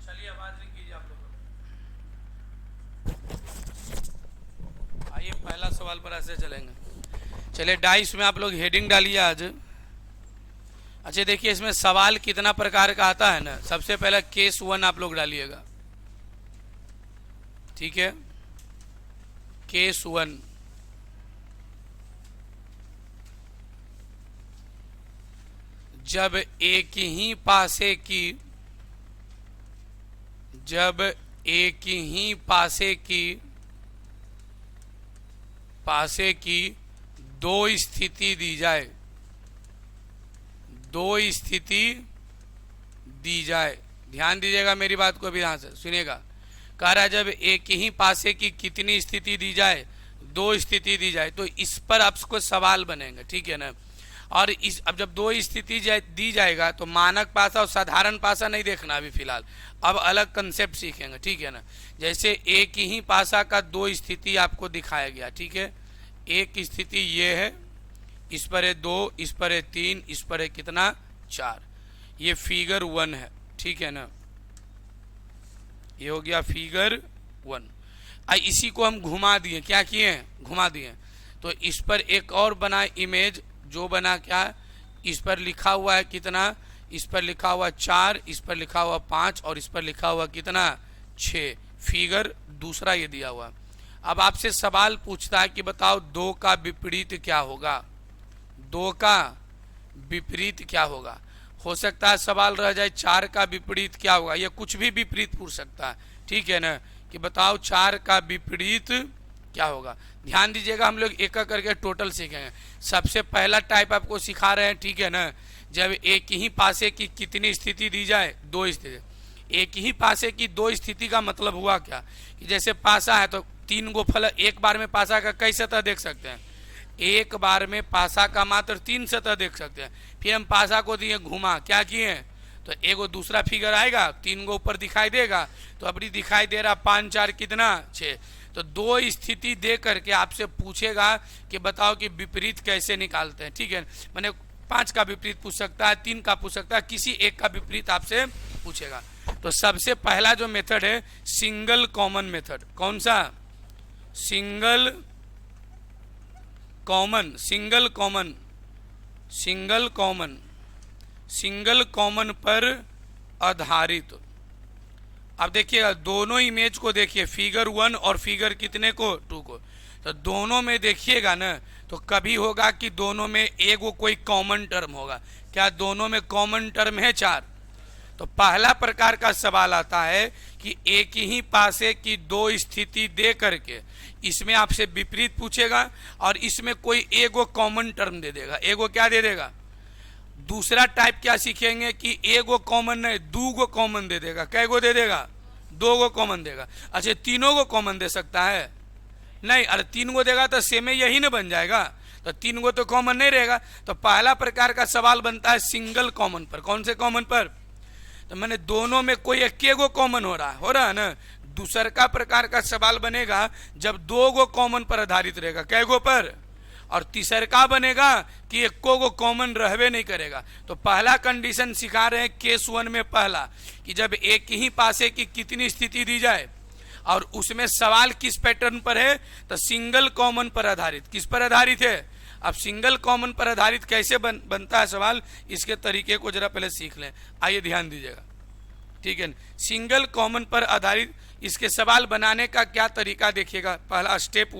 चलिए आवाज नहीं कीजिए आप लोग। आइए पहला सवाल पर ऐसे चलेंगे। चलिए डाइस में आप लोग हेडिंग डालिए आज। अच्छा देखिए इसमें सवाल कितना प्रकार का आता है ना। सबसे पहला केस 1 आप लोग डालिएगा, ठीक है। केस 1, जब एक ही पासे की पासे की दो स्थिति दी जाए। ध्यान दीजिएगा मेरी बात को, अभी ध्यान से सुनिएगा। कह रहा है जब एक ही पासे की कितनी स्थिति दी जाए, दो स्थिति दी जाए, तो इस पर आपको सवाल बनेंगे, ठीक है ना। और इस अब जब दो स्थिति दी जाएगा तो मानक पासा और साधारण पासा नहीं देखना अभी फिलहाल, अब अलग कंसेप्ट सीखेंगे, ठीक है ना। जैसे एक ही पासा का दो स्थिति आपको दिखाया गया, ठीक है। एक स्थिति ये है, इस पर है 2, इस पर है 3, इस पर है कितना 4। ये फिगर 1 है, ठीक है ना। ये हो गया फिगर 1। इसी को हम घुमा दिए, क्या किए हैं, घुमा दिए। तो इस पर एक और बना इमेज, जो बना क्या, इस पर लिखा हुआ है कितना, इस पर लिखा हुआ 4, इस पर लिखा हुआ 5 और इस पर लिखा हुआ कितना 6। फिगर दूसरा ये दिया हुआ। अब आपसे सवाल पूछता है कि बताओ 2 का विपरीत क्या होगा, 2 का विपरीत क्या होगा। हो सकता है सवाल रह जाए 4 का विपरीत क्या होगा, ये कुछ भी विपरीत पूछ सकता है, ठीक है ना। कि बताओ 4 का विपरीत क्या होगा। ध्यान दीजिएगा, हम लोग एक एक करके टोटल सीखेंगे। सबसे पहला टाइप आपको सिखा रहे हैं, ठीक है ना। जब एक ही पासे की कितनी स्थिति दी जाए, दो स्थिति। एक ही पासे की दो स्थिति का मतलब हुआ क्या, कि जैसे पासा है तो 3 गो फलक, एक बार में पासा का कई सतह देख सकते हैं, एक बार में पासा का मात्र 3 सतह देख सकते हैं। फिर हम पासा को दिए घुमा, क्या किए, तो एगो दूसरा फिगर आएगा, 3 गो ऊपर दिखाई देगा, तो अपनी दिखाई दे रहा 5 4 कितना 6। तो दो स्थिति दे करके आपसे पूछेगा कि बताओ कि विपरीत कैसे निकालते हैं, ठीक है। मैंने 5 का विपरीत पूछ सकता है, 3 का पूछ सकता है, किसी एक का विपरीत आपसे पूछेगा। तो सबसे पहला जो मेथड है सिंगल कॉमन मेथड। कौन सा, सिंगल कॉमन पर आधारित। अब देखिएगा दोनों इमेज को देखिए, फिगर 1 और फिगर कितने को 2 को। तो दोनों में देखिएगा ना, तो कभी होगा कि दोनों में एगो कोई कॉमन टर्म होगा। क्या दोनों में कॉमन टर्म है 4। तो पहला प्रकार का सवाल आता है कि एक ही पासे की दो स्थिति दे करके इसमें आपसे विपरीत पूछेगा और इसमें कोई एगो कॉमन टर्म दे देगा, एगो क्या दे देगा। दूसरा टाइप क्या सीखेंगे कि एगो कॉमन नहीं, 2 गो कॉमन दे देगा। कै गो दे देगा, 2 गो कॉमन देगा। अच्छा 3 गो कॉमन दे सकता है, नहीं। अरे 3 गो देगा तो सेम यही ना बन जाएगा, तो 3 गो तो कॉमन नहीं रहेगा। तो पहला प्रकार का सवाल बनता है सिंगल कॉमन पर। कौन से कॉमन पर, तो मैंने दोनों में कोई एक गो कॉमन हो रहा है ना। दूसर का प्रकार का सवाल बनेगा जब 2 गो कॉमन पर आधारित रहेगा, कै गो पर। और तीसर का बनेगा कि एक को कॉमन रहबे नहीं करेगा। तो पहला कंडीशन सिखा रहे हैं केस 1 में, पहला कि जब एक ही पासे की कितनी स्थिति दी जाए और उसमें सवाल किस पैटर्न पर है, तो सिंगल कॉमन पर आधारित। किस पर आधारित है। अब सिंगल कॉमन पर आधारित कैसे बनता है सवाल, इसके तरीके को जरा पहले सीख लें। आइए ध्यान दीजिएगा, ठीक है। सिंगल कॉमन पर आधारित इसके सवाल बनाने का क्या तरीका देखिएगा। पहला स्टेप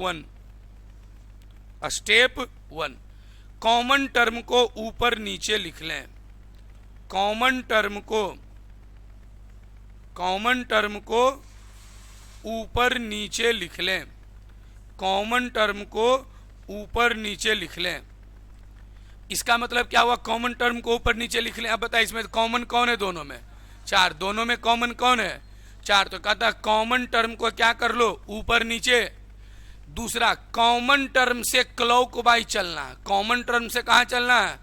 1, कॉमन टर्म को ऊपर नीचे लिख लें। कॉमन टर्म को ऊपर नीचे लिख लें। कॉमन टर्म को ऊपर नीचे लिख लें। इसका मतलब क्या हुआ, कॉमन टर्म को ऊपर नीचे लिख लें। अब बताइए इसमें कॉमन कौन है, दोनों में 4, दोनों में कॉमन कौन है 4। तो कहता है कॉमन टर्म को क्या कर लो, ऊपर नीचे। दूसरा, कॉमन टर्म से क्लॉकवाइज चलना है। कॉमन टर्म से कहां चलना है,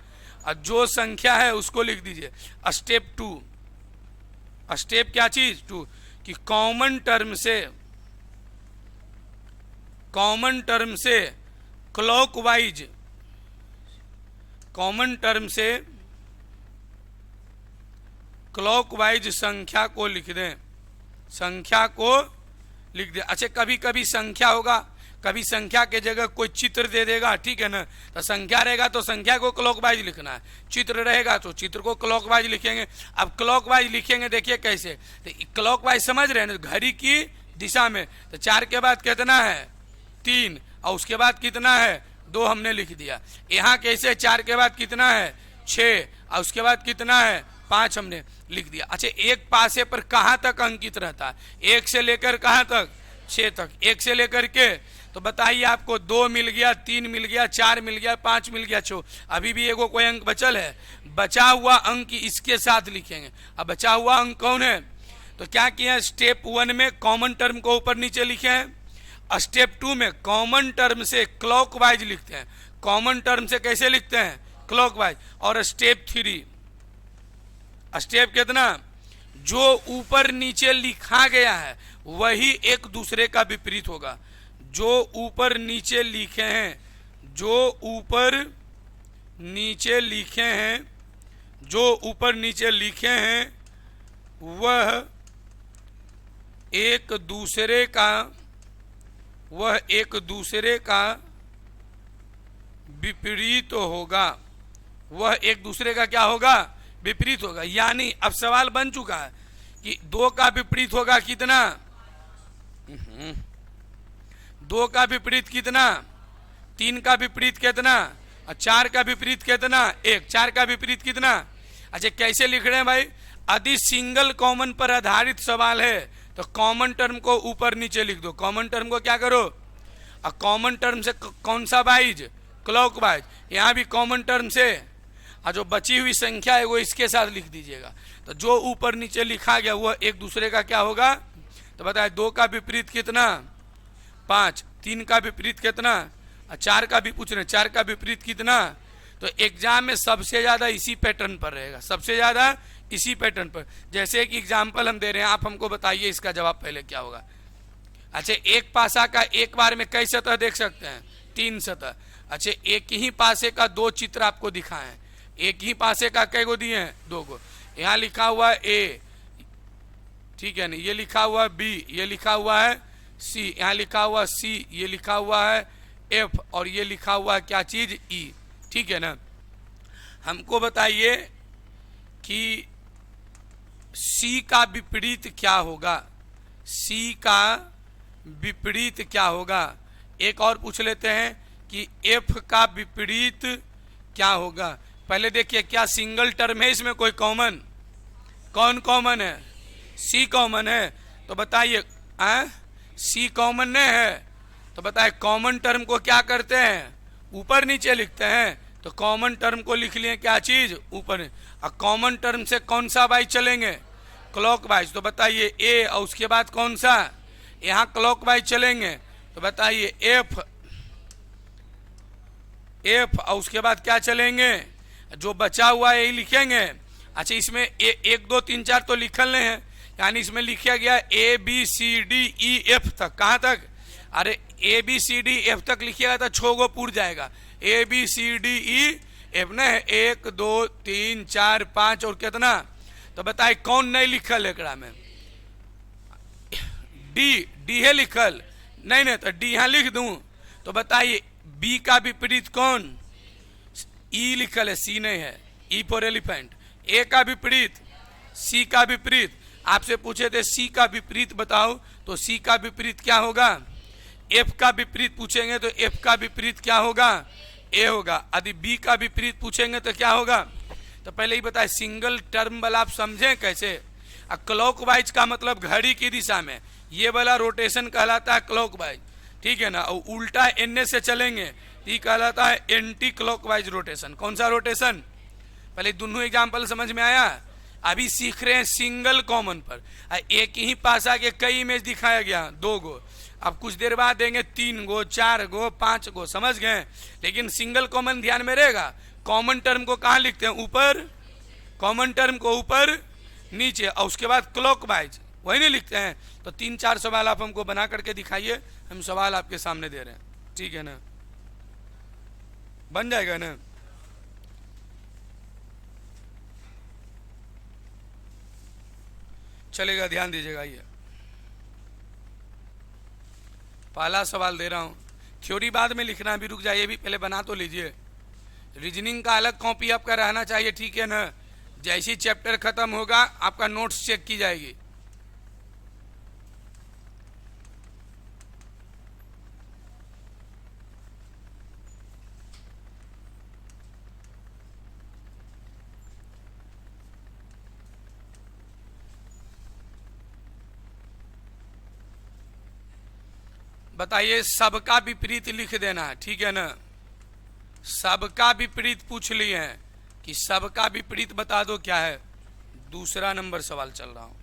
और जो संख्या है उसको लिख दीजिए। स्टेप 2, स्टेप क्या चीज 2, कि कॉमन टर्म से क्लॉकवाइज, कॉमन टर्म से क्लॉकवाइज संख्या को लिख दें। संख्या को लिख दिया। अच्छा, कभी कभी संख्या होगा, कभी संख्या के जगह कोई चित्र दे देगा, ठीक है ना। तो संख्या रहेगा तो संख्या को क्लॉकवाइज लिखना है, चित्र रहेगा तो चित्र को क्लॉकवाइज लिखेंगे। अब क्लॉकवाइज लिखेंगे, देखिए कैसे, तो क्लॉकवाइज समझ रहे हैं ना, घड़ी की दिशा में। तो 4 के बाद कितना है 3, और उसके बाद कितना है 2 हमने लिख दिया। यहाँ कैसे 4 के बाद कितना है 6, और उसके बाद कितना है 5 हमने लिख दिया। अच्छा, एक पासे पर कहाँ तक अंकित रहता है, 1 से लेकर कहाँ तक 6 तक, 1 से लेकर के, तो बताइए आपको 2 मिल गया, 3 मिल गया, 4 मिल गया, 5 मिल गया, 6, अभी भी एगो कोई अंक बचल है। बचा हुआ अंक इसके साथ लिखेंगे। अब बचा हुआ अंक कौन है, तो क्या किया, स्टेप 1 में कॉमन टर्म को ऊपर नीचे लिखे हैं, स्टेप 2 में कॉमन टर्म से क्लॉकवाइज लिखते हैं। कॉमन टर्म से कैसे लिखते हैं, क्लॉकवाइज। और स्टेप 3, स्टेप कितना, जो ऊपर नीचे लिखा गया है वही एक दूसरे का विपरीत होगा। जो ऊपर नीचे लिखे हैं, जो ऊपर नीचे लिखे हैं, जो ऊपर नीचे लिखे हैं वह एक दूसरे का, वह एक दूसरे का विपरीत होगा। वह एक दूसरे का क्या होगा, विपरीत होगा। यानी अब सवाल बन चुका है कि 2 का विपरीत होगा कितना, 2 का विपरीत कितना, 3 का विपरीत कितना, और 4 का विपरीत कितना 1, 4 का विपरीत कितना। अच्छा, कैसे लिख रहे हैं भाई, यदि सिंगल कॉमन पर आधारित सवाल है तो कॉमन टर्म को ऊपर नीचे लिख दो। कॉमन टर्म को क्या करो, और कॉमन टर्म से कौन सा वाइज, क्लॉकवाइज। यहाँ भी कॉमन टर्म से, और जो बची हुई संख्या है वो इसके साथ लिख दीजिएगा। तो जो ऊपर नीचे लिखा गया वह एक दूसरे का क्या होगा, तो बताए 2 का विपरीत कितना 5, 3 का विपरीत कितना, और 4 का भी पूछ रहे, 4 का विपरीत कितना। तो एग्जाम में सबसे ज्यादा इसी पैटर्न पर रहेगा, सबसे ज्यादा इसी पैटर्न पर। जैसे एक एग्जाम्पल हम दे रहे हैं, आप हमको बताइए इसका जवाब पहले क्या होगा। अच्छा, एक पासा का एक बार में कई सतह देख सकते हैं, 3 सतह। अच्छा, एक ही पासे का 2 चित्र आपको दिखाए हैं, एक ही पासे का कई गो दिए हैं, 2 गो। यहाँ लिखा हुआ है ए, ठीक है ना, ये लिखा हुआ है बी, ये लिखा हुआ है सी, यहाँ लिखा हुआ सी, ये लिखा हुआ है एफ, और ये लिखा हुआ है क्या चीज ई, ठीक है ना। हमको बताइए कि सी का विपरीत क्या होगा, सी का विपरीत क्या होगा। एक और पूछ लेते हैं कि एफ का विपरीत क्या होगा। पहले देखिए क्या सिंगल टर्म है इसमें कोई कॉमन, कौन कॉमन है, सी कॉमन है। तो बताइए सी कॉमन नहीं है, तो बताइए कॉमन टर्म को क्या करते हैं, ऊपर नीचे लिखते हैं। तो कॉमन टर्म को लिख लिए क्या चीज, ऊपर। और कॉमन टर्म से कौन सा वाइज चलेंगे, क्लॉकवाइज। तो बताइए ए, और उसके बाद कौन सा, यहाँ क्लॉकवाइज चलेंगे। तो बताइए एफ, एफ, और उसके बाद क्या चलेंगे, जो बचा हुआ है यही लिखेंगे। अच्छा, इसमें 1 2 3 4 तो लिखल नहीं है, यानी इसमें लिखा गया A B C D E F तक। कहाँ तक, अरे A B C D F तक लिखिएगा तो 6 गो पूर जाएगा। A B C D E F न है, 1 2 3 4 5 और कितना। तो बताइए कौन नहीं लिखल एकरा में, डी, डी है लिखल नहीं, नहीं तो डी यहाँ लिख दूं। तो बताइए बी का विपरीत कौन, ई लिखल है, सी नहीं है, ई फॉर एलिफेंट। ए का विपरीत, सी का विपरीत। आपसे पूछे थे सी का विपरीत बताओ, तो सी का विपरीत क्या होगा, एफ का विपरीत पूछेंगे तो एफ का विपरीत क्या होगा, ए होगा। यदि बी का विपरीत पूछेंगे तो क्या होगा। तो पहले ही बताए सिंगल टर्म वाला आप समझें कैसे। क्लॉकवाइज का मतलब घड़ी की दिशा में, ये वाला रोटेशन कहलाता है क्लॉकवाइज, ठीक है ना। और उल्टा एन से चलेंगे ये कहलाता है एंटी क्लॉकवाइज रोटेशन। कौन सा रोटेशन, पहले दोनों एग्जाम्पल समझ में आया। अभी सीख रहे हैं सिंगल कॉमन पर, एक ही पासा के कई इमेज दिखाया गया, 2 गो। अब कुछ देर बाद देंगे 3 गो, 4 गो, 5 गो, समझ गए। लेकिन सिंगल कॉमन ध्यान में रहेगा, कॉमन टर्म को कहाँ लिखते हैं, ऊपर, कॉमन टर्म को ऊपर नीचे, और उसके बाद क्लॉकवाइज, वही नहीं लिखते हैं। तो 3 4 सवाल आप हमको बना करके दिखाइए, हम सवाल आपके सामने दे रहे हैं, ठीक है ना, बन जाएगा ना। चलेगा, ध्यान दीजिएगा। ये पहला सवाल दे रहा हूँ, थ्योरी बाद में लिखना, भी रुक जाइए, भी पहले बना तो लीजिए। रीजनिंग का अलग कॉपी आपका रहना चाहिए, ठीक है ना। जैसे ही चैप्टर खत्म होगा आपका नोट्स चेक की जाएगी। बताइए, सबका विपरीत लिख देना है, ठीक है ना। सबका विपरीत पूछ लिए हैं कि सबका विपरीत बता दो क्या है। दूसरा नंबर सवाल चल रहा हूं।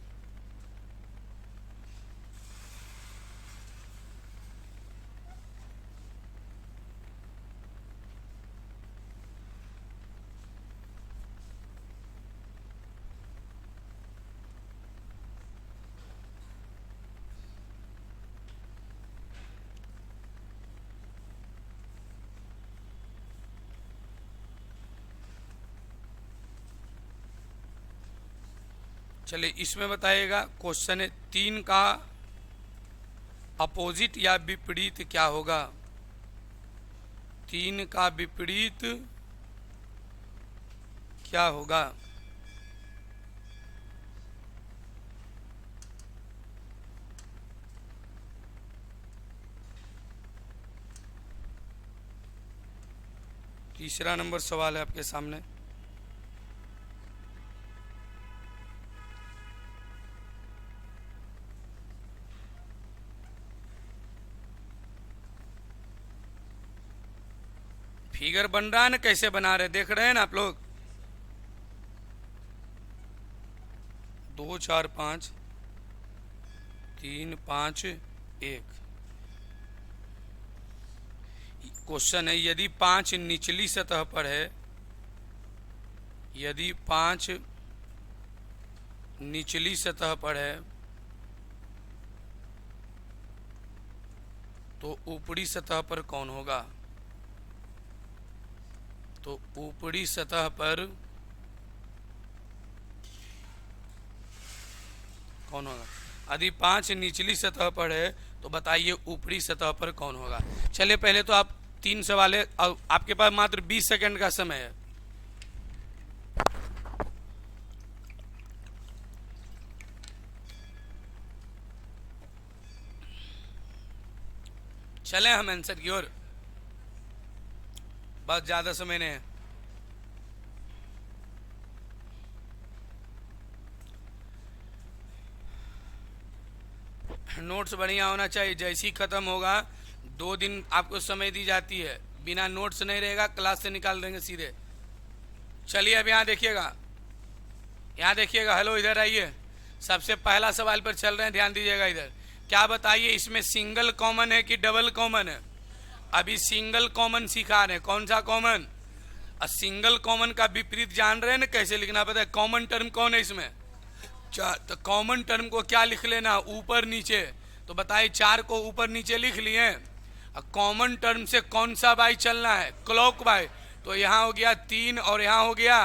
चलिए इसमें बताइएगा, क्वेश्चन है 3 का अपोजिट या विपरीत क्या होगा। 3 का विपरीत क्या होगा। तीसरा नंबर सवाल है आपके सामने। फिगर बन रहा है ना, कैसे बना रहे, देख रहे हैं ना आप लोग। 2 4 5 3 5 1। क्वेश्चन है, यदि 5 निचली सतह पर है, यदि 5 निचली सतह पर है तो ऊपरी सतह पर कौन होगा। तो ऊपरी सतह पर कौन होगा। यदि 5 निचली सतह पर है तो बताइए ऊपरी सतह पर कौन होगा। चलिए पहले तो आप 3 सवाल है, आपके पास मात्र 20 सेकंड का समय है। चले हम आंसर की ओर, बस ज्यादा समय नहीं है। नोट्स बढ़िया होना चाहिए। जैसे ही खत्म होगा 2 दिन आपको समय दी जाती है, बिना नोट्स नहीं रहेगा, क्लास से निकाल देंगे सीधे। चलिए अब यहाँ देखिएगा, यहाँ देखिएगा, हेलो इधर आइए। सबसे पहला सवाल पर चल रहे हैं, ध्यान दीजिएगा इधर। क्या बताइए, इसमें सिंगल कॉमन है कि डबल कॉमन है। अभी सिंगल कॉमन सिखा रहे हैं, कौन सा कॉमन। और सिंगल कॉमन का विपरीत जान रहे हैं ना, कैसे लिखना पता है। कॉमन टर्म कौन है इसमें, तो कॉमन टर्म को क्या लिख लेना, ऊपर नीचे। तो बताइए 4 को ऊपर नीचे लिख लिए। कॉमन टर्म से कौन सा बाई चलना है, क्लॉक बाई। तो यहाँ हो गया 3 और यहाँ हो गया,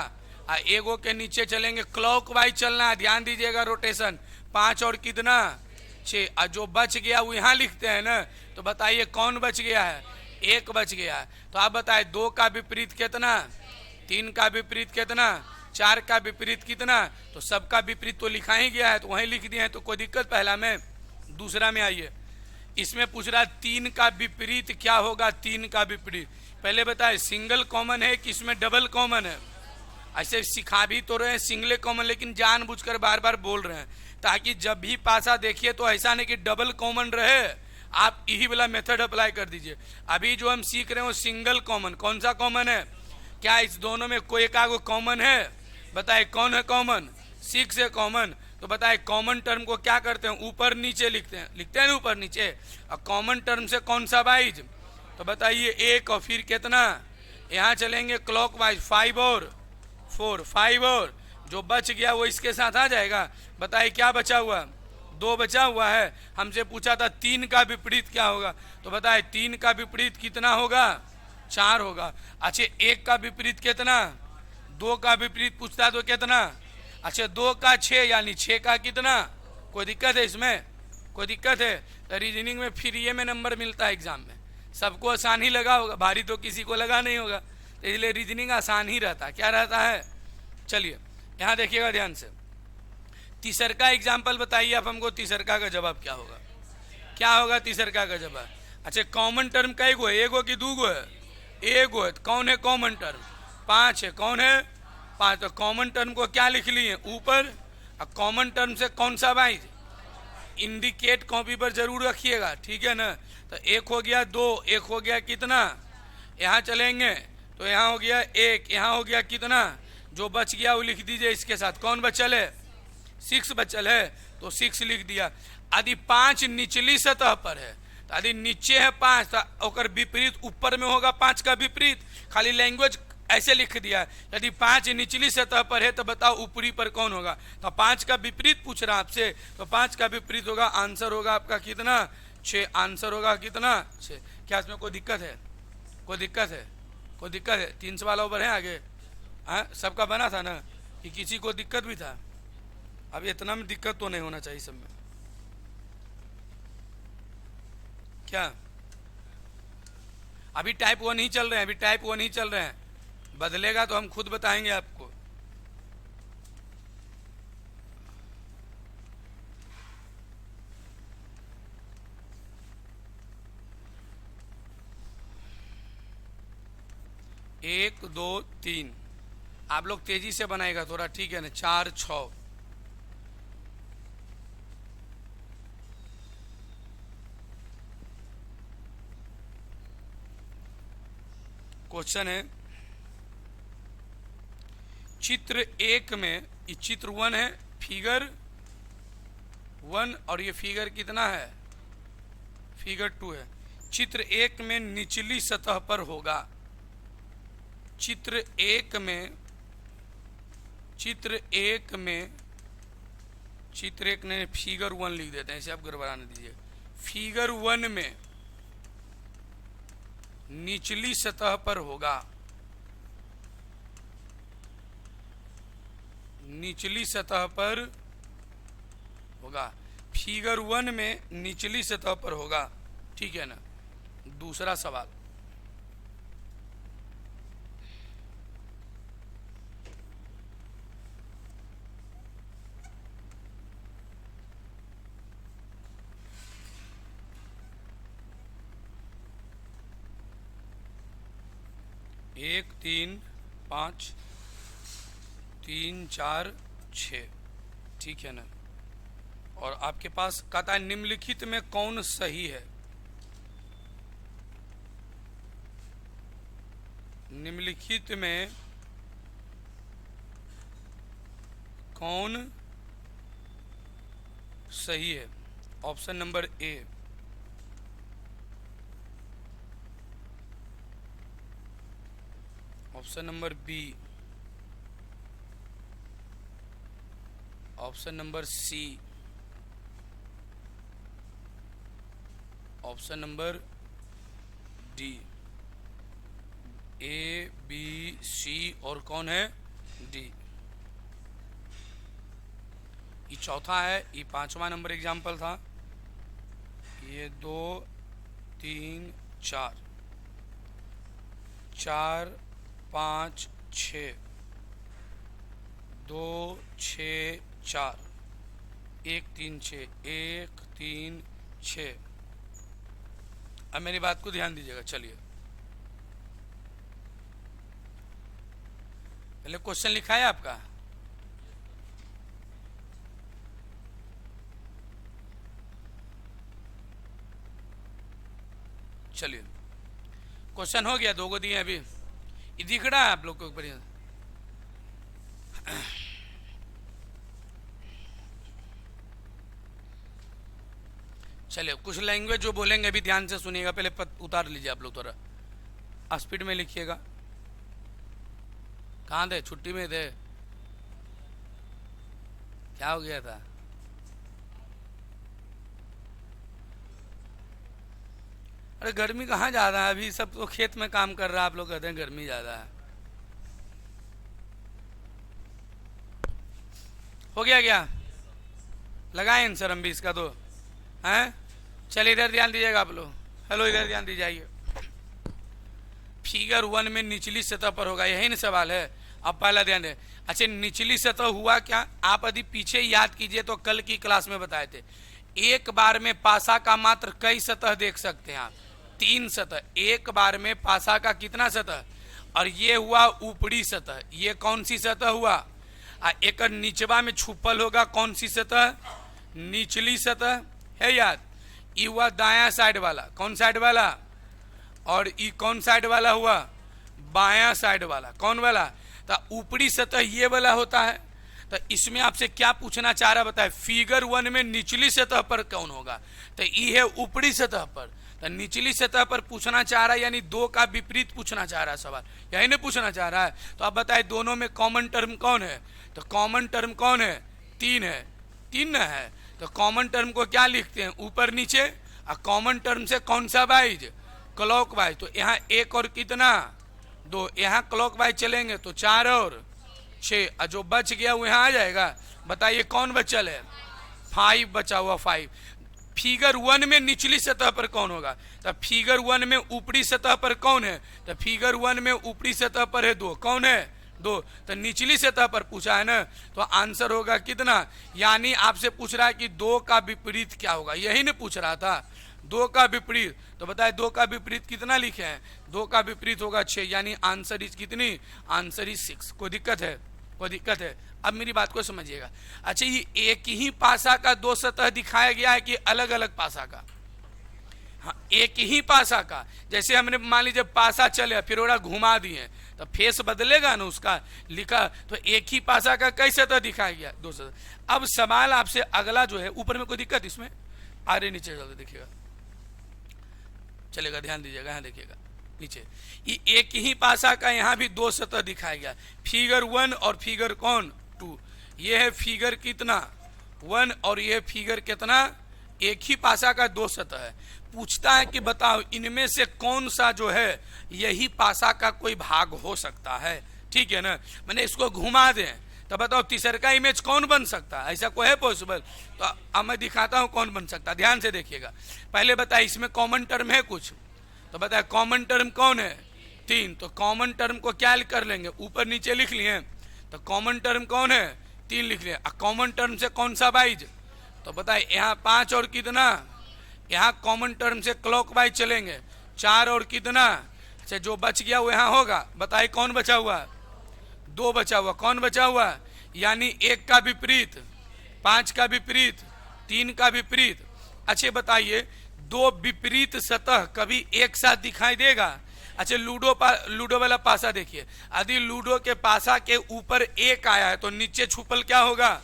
एगो के नीचे चलेंगे, क्लॉक वाइज चलना है। ध्यान दीजिएगा, रोटेशन। 5 और कितना 6, और जो बच गया वो यहाँ लिखते हैं ना। तो बताइए कौन बच गया है, 1 बच गया है। तो आप बताए 2 का विपरीत कितना, 3 का विपरीत कितना, 4 का विपरीत कितना। तो सबका विपरीत तो लिखा ही गया है, तो वहीं लिख दिए हैं, तो कोई दिक्कत पहला में। दूसरा में आइए, इसमें पूछ रहा है 3 का विपरीत क्या होगा। 3 का विपरीत पहले बताए सिंगल कॉमन है कि इसमें डबल कॉमन है। ऐसे सिखा भी तो रहे हैं सिंगल कॉमन, लेकिन जानबूझकर बार बार बोल रहे हैं ताकि जब भी पासा देखिए तो ऐसा नहीं कि डबल कॉमन रहे, आप यही वाला मेथड अप्लाई कर दीजिए। अभी जो हम सीख रहे हैं वो सिंगल कॉमन। कौन सा कॉमन है, क्या इस दोनों में कोई एक आगो कॉमन है, बताए कौन है कॉमन, 6 है कॉमन। तो बताए कॉमन टर्म को क्या करते हैं, ऊपर नीचे लिखते हैं ना, ऊपर नीचे। और कॉमन टर्म से कौन सा वाइज, तो बताइए 1, और फिर कितना, यहाँ चलेंगे क्लॉक वाइज 5 और 4, 5 और जो बच गया वो इसके साथ आ जाएगा। बताइए क्या बचा हुआ, 2 बचा हुआ है। हमसे पूछा था 3 का विपरीत क्या होगा, तो बताए 3 का विपरीत कितना होगा, 4 होगा। अच्छा 1 का विपरीत कितना, 2 का विपरीत पूछता तो कितना, अच्छा 2 का 6 यानी 6 का कितना, कोई दिक्कत है इसमें, कोई दिक्कत है? तो रीजनिंग में फिर ये में नंबर मिलता है एग्जाम में, सबको आसान ही लगा होगा, भारी तो किसी को लगा नहीं होगा, तो इसलिए रीजनिंग आसान ही रहता है। क्या रहता है? चलिए यहाँ देखिएगा ध्यान से, तीसरका एग्जाम्पल बताइए आप हमको, तीसरका का जवाब क्या होगा? क्या होगा तीसरका का जवाब? अच्छा, कॉमन टर्म कई गो है? एगो कि दूगो है? एगो है। कौन है कॉमन टर्म? 5 है। कौन है? 5। तो कॉमन टर्म को क्या लिख लिए? ऊपर। अब कॉमन टर्म से कौन सा भाई इंडिकेट कॉपी पर जरूर रखिएगा, ठीक है ना? तो एक हो गया 2, एक हो गया कितना, यहाँ चलेंगे तो यहाँ हो गया 1, यहाँ हो गया कितना, जो बच गया वो लिख दीजिए इसके साथ। कौन बचल है? 6 बचल है, तो 6 लिख दिया। यदि 5 निचली सतह पर है, तो यदि नीचे है 5 तो ओकर विपरीत ऊपर में होगा 5 का विपरीत, खाली लैंग्वेज ऐसे लिख दिया। यदि 5 निचली सतह पर है तो बताओ ऊपरी पर कौन होगा? तो 5 का विपरीत पूछ रहा आपसे, तो 5 का विपरीत होगा, आंसर होगा आपका कितना? 6। आंसर होगा कितना? 6। क्या इसमें कोई दिक्कत है? कोई दिक्कत है? कोई दिक्कत है? 3 सवाल ओवर है आगे। हाँ, सबका बना था ना कि किसी को दिक्कत भी था? अब इतना में दिक्कत तो नहीं होना चाहिए सब में। क्या अभी टाइप 1 ही चल रहे हैं? अभी टाइप 1 ही चल रहे हैं, बदलेगा तो हम खुद बताएंगे आपको। एक, 2, 3 आप लोग तेजी से बनाएगा थोड़ा, ठीक है ना? 4, 6 क्वेश्चन है। चित्र 1 में, ये चित्र 1 है, फिगर 1, और ये फिगर कितना है? फिगर 2 है। चित्र 1 में निचली सतह पर होगा। चित्र 1 में, चित्र 1 में, चित्र 1 ने फिगर 1 लिख देते हैं, इसे आप गड़बड़ाने दीजिए। फिगर 1 में निचली सतह पर होगा, निचली सतह पर होगा। फिगर 1 में निचली सतह पर होगा, ठीक है ना? दूसरा सवाल, एक, 3, 5, 3, 4, 6, ठीक है ना? और आपके पास कहता है निम्नलिखित में कौन सही है? निम्नलिखित में कौन सही है? Option number A, option number B, option number C, option number D. A, B, C और कौन है? डी। ये चौथा है, ये 5वां नंबर एग्जाम्पल था। ये 2, 3, 4, 4, 5, 6, 2, 6, 4, 1, 3, 6, 1, 3, 6। अब मेरी बात को ध्यान दीजिएगा। चलिए पहले क्वेश्चन लिखा है आपका, चलिए क्वेश्चन हो गया, 2 को दिए अभी, ये दिख रहा है आप लोग को बढ़िया? चलिए कुछ लैंग्वेज जो बोलेंगे अभी ध्यान से सुनिएगा, पहले उतार लीजिए आप लोग, थोड़ा स्पीड में लिखिएगा। कहाँ थे? छुट्टी में थे? क्या हो गया था? अरे गर्मी कहाँ ज़्यादा है, अभी सब तो खेत में काम कर रहा है, आप लोग कहते हैं गर्मी ज़्यादा है। हो गया क्या? लगाए आंसर हम भी इसका तो? हैं? चलिए इधर ध्यान दीजिएगा आप लोग। हेलो, इधर ध्यान दीजिए। फिगर 1 में निचली सतह पर होगा, यही ना सवाल है। अब पहला ध्यान दें। अच्छा, निचली सतह हुआ क्या? आप यदि पीछे याद कीजिए तो कल की क्लास में बताए थे, एक बार में पासा का मात्र कई सतह देख सकते हैं आप? 3 सतह। एक बार में पासा का कितना सतह? और ये हुआ ऊपरी सतह। ये कौन सी सतह हुआ? एक नीचवा में छुपल होगा कौन सी सतह? निचली सतह है याद। ये हुआ दायां साइड वाला। कौन साइड वाला? और ये कौन साइड वाला हुआ? बायां साइड वाला। कौन वाला? तो ऊपरी सतह ये वाला होता है। तो इसमें आपसे क्या पूछना चाह रहा बताए? फिगर 1 में निचली सतह पर कौन होगा? तो ये है ऊपरी सतह पर। तो निचली सतह पर पूछना चाह रहा है, यानी 2 का विपरीत पूछना चाह रहा है सवाल, यही नहीं पूछना चाह रहा है। तो आप बताए दोनों में कॉमन टर्म कौन है? तो कॉमन टर्म कौन है? 3 है। 3 है तो कॉमन टर्म को क्या लिखते हैं? ऊपर नीचे। और कॉमन टर्म से कौन सा वाइज? क्लॉकवाइज। तो यहाँ 1 और कितना? 2। यहाँ क्लॉकवाइज चलेंगे तो 4 और 6, और जो बच गया वो यहाँ आ जाएगा। बताइए कौन बचल है? 5 बचा हुआ। 5। फिगर 1 में निचली सतह पर कौन होगा? तो फिगर 1 में ऊपरी सतह पर कौन है? तो फिगर 1 में ऊपरी सतह पर है 2। कौन है? 2। तो निचली सतह पर पूछा है ना, तो आंसर होगा कितना? यानी आपसे पूछ रहा है कि 2 का विपरीत क्या होगा, यही नहीं पूछ रहा था। 2 का विपरीत, तो बताए 2 का विपरीत कितना लिखे हैं? 2 का विपरीत होगा 6, यानी आंसर इज कितनी? Answer is 6। कोई दिक्कत है? कोई दिक्कत है? अब मेरी बात को समझिएगा। अच्छा, ये एक ही पासा का 2 सतह दिखाया गया है कि अलग अलग पासा का? हाँ, एक ही पासा का। जैसे हमने मान लीजिए पासा चले फिर ओरा घुमा दिए तो फेस बदलेगा ना उसका, लिखा। तो एक ही पासा का कई सतह दिखाया गया? 2 सतह। अब सवाल आपसे अगला जो है, ऊपर में कोई दिक्कत इसमें? आगे नीचे चलते देखिएगा, चलेगा, ध्यान दीजिएगा। यहाँ देखिएगा नीचे, ये एक ही पासा का यहाँ भी 2 सतह दिखाया गया। फिगर 1 और फिगर कौन? 2। ये है फिगर कितना? 1 और ये फिगर कितना? एक ही पासा का 2 सतह है। पूछता है कि बताओ इनमें से कौन सा जो है यही पासा का कोई भाग हो सकता है? ठीक है ना, मैंने इसको घुमा दें तो बताओ तीसरा का इमेज कौन बन सकता है? ऐसा कोई है पॉसिबल? तो अब मैं दिखाता हूं कौन बन सकता है, ध्यान से देखिएगा। पहले बताए इसमें कॉमन टर्म है कुछ? तो बताए कॉमन टर्म कौन है? 3। तो कॉमन टर्म को क्या कर लेंगे? ऊपर नीचे लिख लिए। तो कॉमन टर्म कौन है? 3 लिख लिए। कॉमन टर्म से कौन सा वाइज? तो बताए यहाँ 5 और कितना? यहाँ कॉमन टर्म से क्लॉकवाइज चलेंगे, 4 और कितना? अच्छा, जो बच गया वो यहाँ होगा। बताइए कौन बचा हुआ? 2 बचा हुआ। कौन बचा हुआ? यानी 1 का विपरीत, 5 का विपरीत, 3 का विपरीत। अच्छे बताइए 2 विपरीत सतह कभी एक साथ दिखाई देगा? अच्छा, लूडो वाला पासा देखिए, यदि लूडो के पासा के ऊपर 1 आया है तो नीचे छुपल क्या होगा?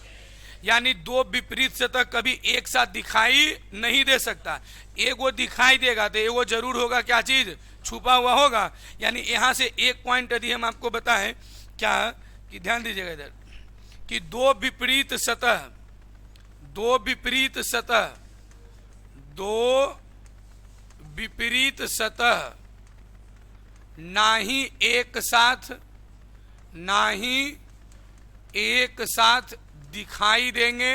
यानी 2 विपरीत सतह कभी एक साथ दिखाई नहीं दे सकता। एगो दिखाई देगा तो एगो जरूर होगा क्या चीज? छुपा हुआ होगा। यानी यहाँ से एक पॉइंट यदि हम आपको बताएं क्या, कि ध्यान दीजिएगा इधर, कि 2 विपरीत सतह, 2 विपरीत सतह, 2 विपरीत सतह ना ही एक साथ दिखाई देंगे,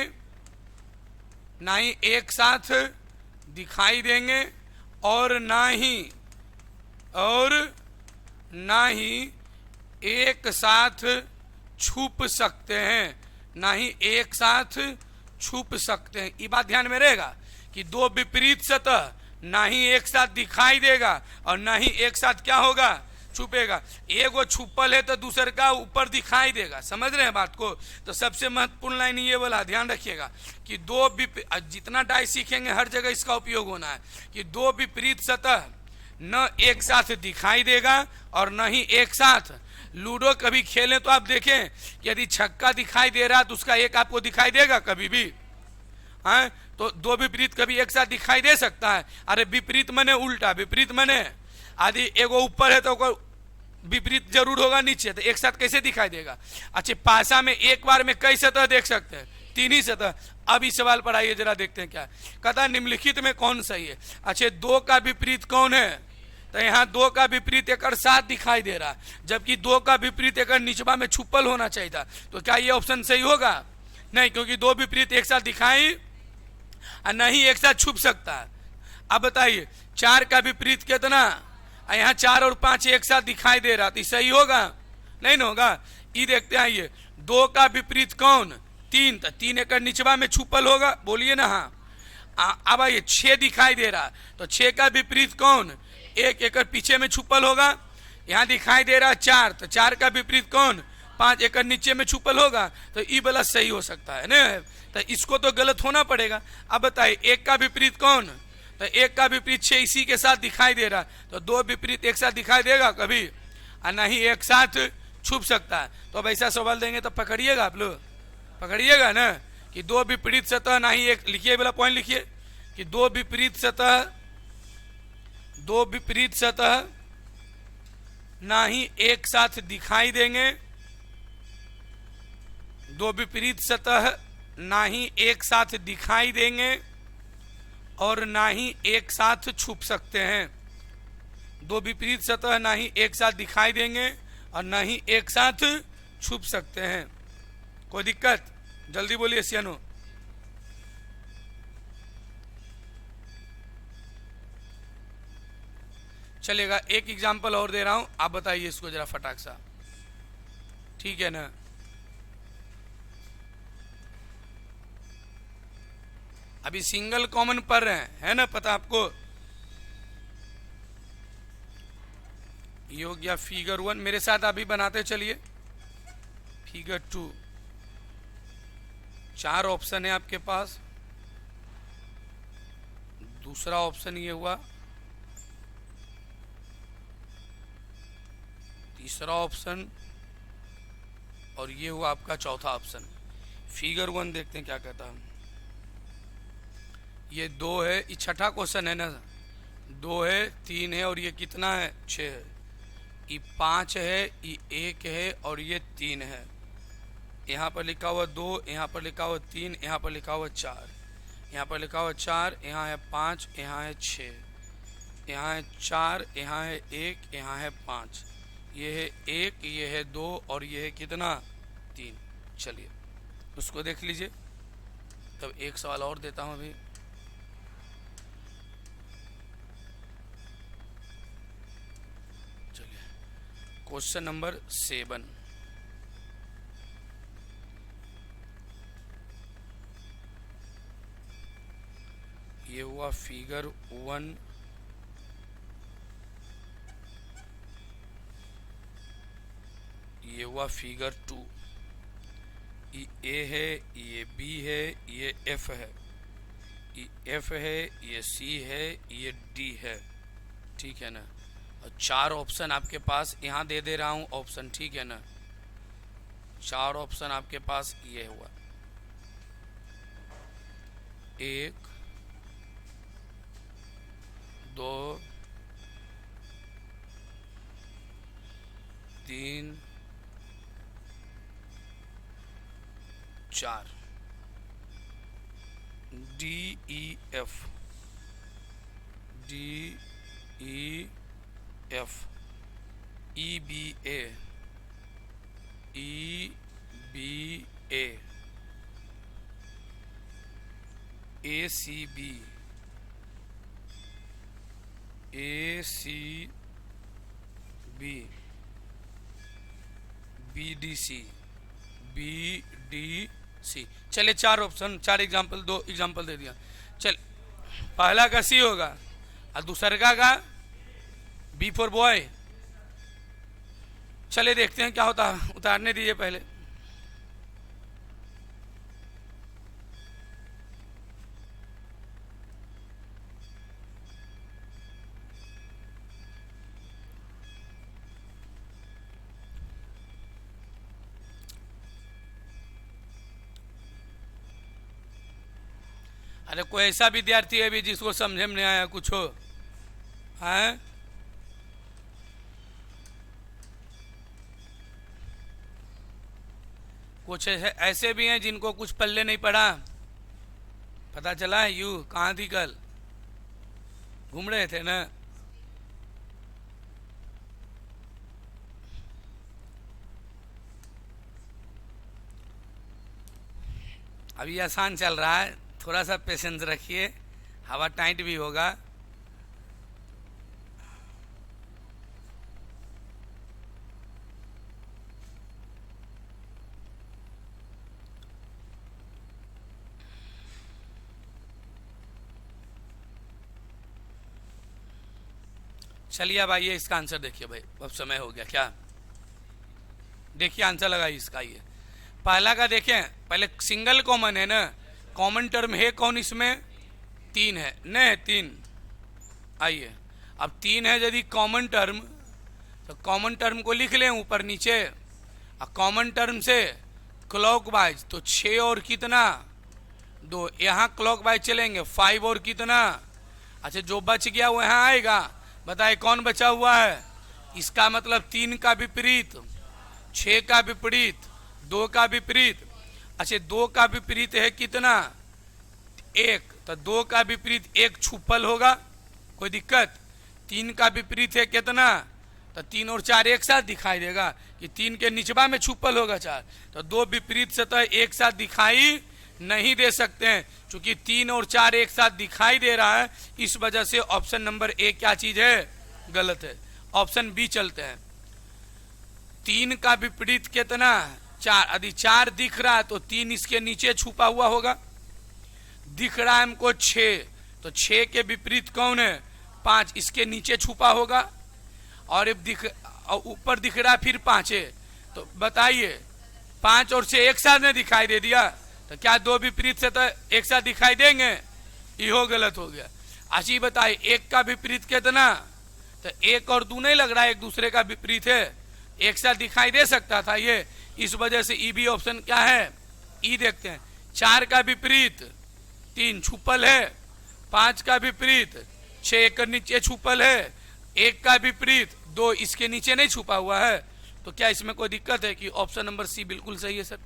ना ही एक साथ दिखाई देंगे, और ना ही एक साथ छुप सकते हैं, ना ही एक साथ छुप सकते हैं। ये बात ध्यान में रहेगा कि 2 विपरीत सतह ना ही एक साथ दिखाई देगा और ना ही एक साथ क्या होगा? छुपेगा। एगो छुपल है तो दूसरे का ऊपर दिखाई देगा। समझ रहे हैं बात को? तो सबसे महत्वपूर्ण लाइन ये वाला ध्यान रखिएगा कि 2 जितना डाई सीखेंगे हर जगह इसका उपयोग होना है कि 2 विपरीत सतह न एक साथ दिखाई देगा और न ही एक साथ। लूडो कभी खेलें तो आप देखें कि यदि छक्का दिखाई दे रहा है तो उसका एक आपको दिखाई देगा कभी भी? हाँ, तो 2 विपरीत कभी एक साथ दिखाई दे सकता है? अरे विपरीत मने उल्टा, विपरीत मने यदि एगो ऊपर है तो विपरीत जरूर होगा नीचे, तो एक साथ कैसे दिखाई देगा? अच्छा, पासा में एक बार में कई सतह देख सकते हैं? 3 ही सतह। अब इस सवाल पर आइए जरा देखते हैं क्या कहता, निम्नलिखित में कौन सही है? अच्छा, 2 का विपरीत कौन है? तो यहाँ 2 का विपरीत एक साथ दिखाई दे रहा, जबकि 2 का विपरीत एक निचवा में छुपल होना चाहिए था। तो क्या ये ऑप्शन सही होगा? नहीं, क्योंकि 2 विपरीत एक साथ दिखाई और नहीं एक साथ छुप सकता है। अब बताइए 4 का विपरीत कितना, यहाँ 4 और 5 एक साथ दिखाई दे रहा, तो सही होगा? नहीं ना होगा। ये देखते हैं, ये 2 का विपरीत कौन? 3, तो 3 एकड़ निचवा में छुपल होगा, बोलिए ना हाँ। अब ये 6 दिखाई दे रहा, तो 6 का विपरीत कौन? 1 एकड़ पीछे में छुपल होगा। यहाँ दिखाई दे रहा 4, तो 4 का विपरीत कौन? 5 एकड़ नीचे में छुपल होगा, तो ये वाला सही हो सकता है ना। तो इसको तो गलत होना पड़ेगा। अब बताइए 1 का विपरीत कौन? तो 1 का विपरीत 6 इसी के साथ दिखाई दे रहा, तो 2 विपरीत एक साथ दिखाई देगा कभी? और नहीं एक साथ छुप सकता है। तो अब ऐसा सवाल देंगे तो पकड़िएगा, आप लोग पकड़िएगा ना कि 2 विपरीत सतह ना ही एक, लिखिए वाला पॉइंट लिखिए कि 2 विपरीत सतह ना ही एक साथ दिखाई देंगे, 2 विपरीत सतह ना ही एक साथ दिखाई देंगे और ना ही एक साथ छुप सकते हैं। 2 विपरीत सतह ना ही एक साथ दिखाई देंगे और ना ही एक साथ छुप सकते हैं। कोई दिक्कत? जल्दी बोलिए सियानो। चलेगा, एक एग्जांपल और दे रहा हूं, आप बताइए इसको जरा फटाक सा, ठीक है ना। अभी सिंगल कॉमन पढ़ रहे हैं, है ना, पता आपको? ये हो गया फिगर 1, मेरे साथ अभी बनाते चलिए। फिगर 2, 4 ऑप्शन है आपके पास। दूसरा ऑप्शन ये हुआ, तीसरा ऑप्शन, और ये हुआ आपका चौथा ऑप्शन। फिगर 1 देखते हैं क्या कहता है। ये 2 है, ये छठा क्वेश्चन है ना। 2 है, 3 है और ये कितना है? 6 है। ये 5 है, ये 1 है और ये 3 है। यहाँ पर लिखा हुआ 2, यहाँ पर लिखा हुआ 3, यहाँ पर लिखा हुआ 4, यहाँ पर लिखा हुआ 4, यहाँ है 5, यहाँ है 6, यहाँ है 4, यहाँ है 1, यहाँ है 5, ये है 1, ये है 2 और ये है कितना? 3। चलिए उसको देख लीजिए। तब एक सवाल और देता हूँ अभी। चलिए क्वेश्चन नंबर 7। ये हुआ फिगर 1, ये हुआ फिगर 2। ये ए है, ये बी है, ये एफ है, ये एफ है, ये सी है, ये डी है, ठीक है ना। और 4 ऑप्शन आपके पास यहाँ दे रहा हूँ ऑप्शन, ठीक है ना। 4 ऑप्शन आपके पास ये हुआ, 1, 2, 3, 4, D E F, D E F, E B A, E B A C B, A C B, B D C, B D C. चले 4 ऑप्शन, 4 एग्जाम्पल, 2 एग्जाम्पल दे दिया। चल पहला का सी होगा और दूसरा का बी फॉर बॉय। चले देखते हैं क्या होता है, उतारने दीजिए पहले। अरे कोई ऐसा विद्यार्थी है भी जिसको समझे में नहीं आया कुछ हो? है कुछ ऐसे भी हैं जिनको कुछ पल्ले नहीं पड़ा, पता चला है। यू कहाँ थी कल? घूम रहे थे ना। अभी आसान चल रहा है, थोड़ा सा पेशेंस रखिए, हवा टाइट भी होगा। चलिए अब आइए इसका आंसर देखिए भाई, अब समय हो गया क्या। देखिए आंसर लगाइए इसका। ये पहला का देखें, पहले सिंगल कॉमन है ना, कॉमन टर्म है कौन इसमें, 3 है न, 3। आइए अब 3 है यदि कॉमन टर्म, तो कॉमन टर्म को लिख लें ऊपर नीचे। और कॉमन टर्म से क्लॉकवाइज तो 6 और कितना 2, यहाँ क्लॉकवाइज चलेंगे 5 और कितना। अच्छा जो बच गया वो यहाँ आएगा, बताए कौन बचा हुआ है, इसका मतलब 3 का विपरीत, 6 का विपरीत, 2 का विपरीत। अच्छा 2 का विपरीत है कितना 1, तो 2 का विपरीत 1 छुपल होगा, कोई दिक्कत। 3 का विपरीत है कितना, तो 3 और 4 एक साथ दिखाई देगा कि 3 के निचवा में छुपल होगा 4, तो 2 विपरीत सतह एक साथ दिखाई नहीं दे सकते हैं। चूंकि 3 और 4 एक साथ दिखाई दे रहा है, इस वजह से ऑप्शन नंबर ए क्या चीज है, गलत है। ऑप्शन बी चलते हैं। 3 का विपरीत कितना 4, यदि 4 दिख रहा है तो 3 इसके नीचे छुपा हुआ होगा। दिख रहा है हमको 6, तो 6 के विपरीत कौन है 5, इसके नीचे छुपा होगा। और ऊपर दिख रहा है फिर 5 है, तो बताइए 5 और 6 एक साथ में दिखाई दे दिया, तो क्या 2 विपरीत से तो एक साथ दिखाई देंगे, यो गलत हो गया। अच्छी बताइए 1 का विपरीत कितना, तो 1 और 2 नहीं लग रहा है एक दूसरे का विपरीत है, एक साथ दिखाई दे सकता था ये, इस वजह से ई बी ऑप्शन क्या है, ई देखते हैं। 4 का विपरीत 3 छुपल है, 5 का विपरीत 6 एक नीचे छुपल है, 1 का विपरीत 2 इसके नीचे नहीं छुपा हुआ है, तो क्या इसमें कोई दिक्कत है कि ऑप्शन नंबर सी बिल्कुल सही है सर।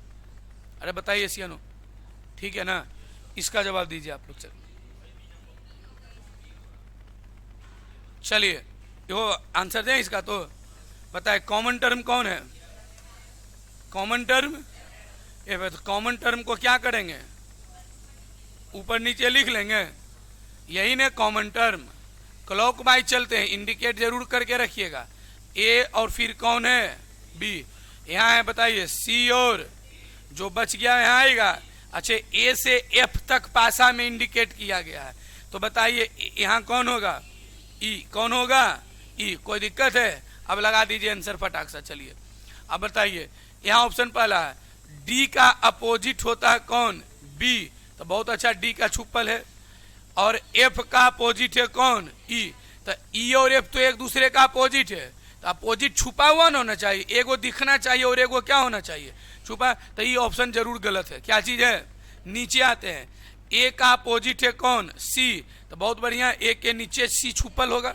अरे बताइए सी अनु, ठीक है ना, इसका जवाब दीजिए आप लोग। चलिए वो आंसर दें इसका, तो बताए कॉमन टर्म कौन है, कॉमन टर्म ये। कॉमन टर्म को क्या करेंगे, ऊपर नीचे लिख लेंगे, यही ना कॉमन टर्म। क्लॉकवाइज चलते हैं, इंडिकेट जरूर करके रखिएगा। ए और फिर कौन है बी, यहाँ है बताइए सी, और जो बच गया यहाँ आएगा। अच्छा ए से एफ तक पासा में इंडिकेट किया गया है, तो बताइए यहाँ कौन होगा, ई। कौन होगा, ई। कोई दिक्कत है, अब लगा दीजिए आंसर फटाक सा। चलिए अब बताइए, यहाँ ऑप्शन पहला है डी का अपोजिट होता है कौन, बी, तो बहुत अच्छा डी का छुपल है। और एफ का अपोजिट है कौन, ई, तो ई और एफ तो एक दूसरे का अपोजिट है, तो अपोजिट छुपा हुआ ना होना चाहिए, एगो दिखना चाहिए और एगो क्या होना चाहिए, छुपा। तो ये ऑप्शन जरूर गलत है। क्या चीज है, नीचे आते हैं, ए का अपोजिट है कौन, सी, तो बहुत बढ़िया, ए के नीचे सी छुपल होगा,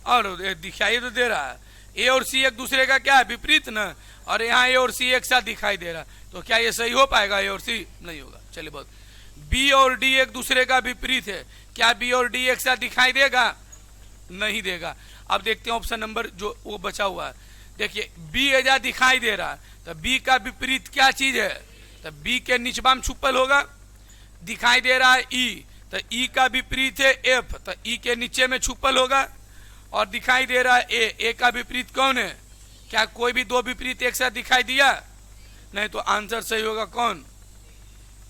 और दिखाई तो दे रहा है ए और सी एक दूसरे का क्या है, विपरीत ना, और यहाँ ए और सी एक साथ दिखाई दे रहा, तो क्या ये सही हो पाएगा, ए और सी नहीं होगा। चलिए बहुत, बी और डी एक दूसरे का विपरीत है, क्या बी और डी एक साथ दिखाई देगा, नहीं देगा। अब देखते हैं ऑप्शन नंबर जो वो बचा हुआ है, देखिए बी एजा दिखाई दे रहा है, तो बी का विपरीत क्या चीज है, तो बी के निचवा में छुपल होगा, दिखाई दे रहा है ई, तो ई का विपरीत है एफ, तो ई के नीचे में छुपल होगा, और दिखाई दे रहा है ए का विपरीत कौन है, क्या कोई भी 2 विपरीत एक साथ दिखाई दिया, नहीं, तो आंसर सही होगा कौन,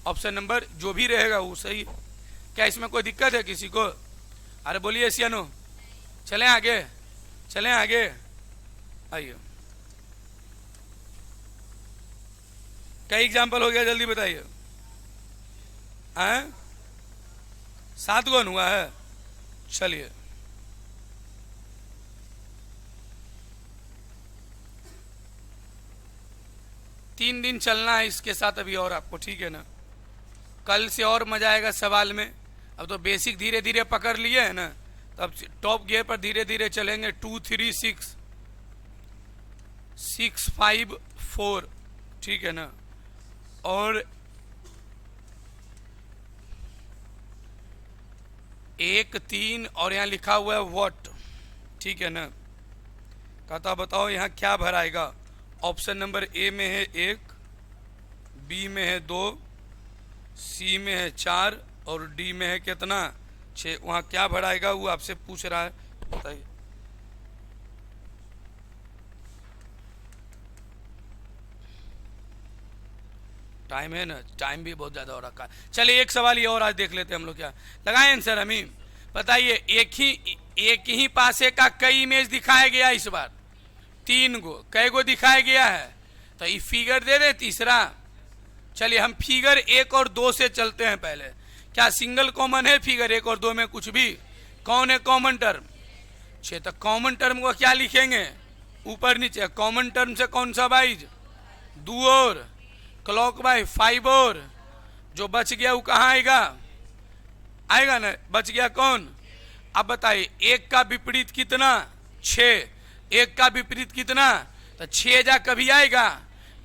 ऑप्शन नंबर जो भी रहेगा वो सही। क्या इसमें कोई दिक्कत है किसी को, अरे बोलिए सियानो, चलें आगे, चलें आगे, आइए। क्या एग्जाम्पल हो गया, जल्दी बताइए। 7 गुण हुआ है। चलिए तीन दिन चलना है इसके साथ अभी और आपको, ठीक है ना, कल से और मजा आएगा सवाल में। अब तो बेसिक धीरे धीरे पकड़ लिए है ना, तो अब टॉप गियर पर धीरे धीरे चलेंगे। 2 3 6 6 5 4, ठीक है ना, और 1 3, और यहाँ लिखा हुआ है व्हाट, ठीक है ना। कहता बताओ यहाँ क्या भराएगा, ऑप्शन नंबर ए में है 1, बी में है 2, सी में है 4 और डी में है कितना 6, वहाँ क्या बढ़ाएगा वो आपसे पूछ रहा है, बताइए। टाइम है ना, टाइम भी बहुत ज़्यादा हो रखा है। चलिए एक सवाल ये और आज देख लेते हैं हम लोग, क्या लगाए आंसर हमीम, बताइए। एक ही पासे का कई इमेज दिखाया गया इस बार, 3 गो, कई गो दिखाया गया है, तो ये फिगर दे दे तीसरा। चलिए हम फिगर 1 और 2 से चलते हैं पहले। क्या सिंगल कॉमन है फिगर 1 और 2 में कुछ भी? कौन है कॉमन टर्म? 6। तो कॉमन टर्म को क्या लिखेंगे? ऊपर नीचे। कॉमन टर्म से कौन सा वाइज? 2 और क्लॉक वाइज 5 और जो बच गया वो कहाँ आएगा? आएगा ना, बच गया कौन? अब बताइए 1 का विपरीत कितना? 6। 1 का विपरीत कितना? तो 6 जा कभी आएगा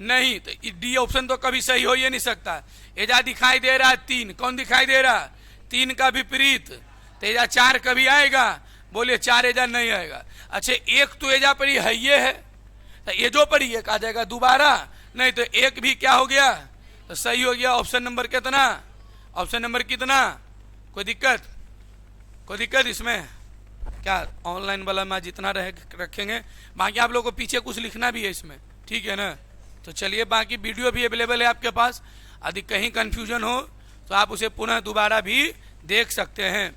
नहीं, तो डी ऑप्शन तो कभी सही हो ही नहीं सकता। एजा दिखाई दे रहा है 3, कौन दिखाई दे रहा? 3 का विपरीत, तो एजा 4 कभी आएगा? बोलिए 4 एजा नहीं आएगा। अच्छा 1 तो एजा पर ही है, ये है, तो एजो पर ही 1 आ जाएगा दोबारा नहीं, तो 1 भी क्या हो गया? तो सही हो गया। ऑप्शन नंबर कितना? ऑप्शन नंबर कितना? कोई दिक्कत? कोई दिक्कत इसमें? क्या ऑनलाइन वाला में जितना रखेंगे, बाकी आप लोगों को पीछे कुछ लिखना भी है इसमें, ठीक है ना। तो चलिए बाकी वीडियो भी अवेलेबल है आपके पास, यदि कहीं कंफ्यूजन हो तो आप उसे पुनः दोबारा भी देख सकते हैं।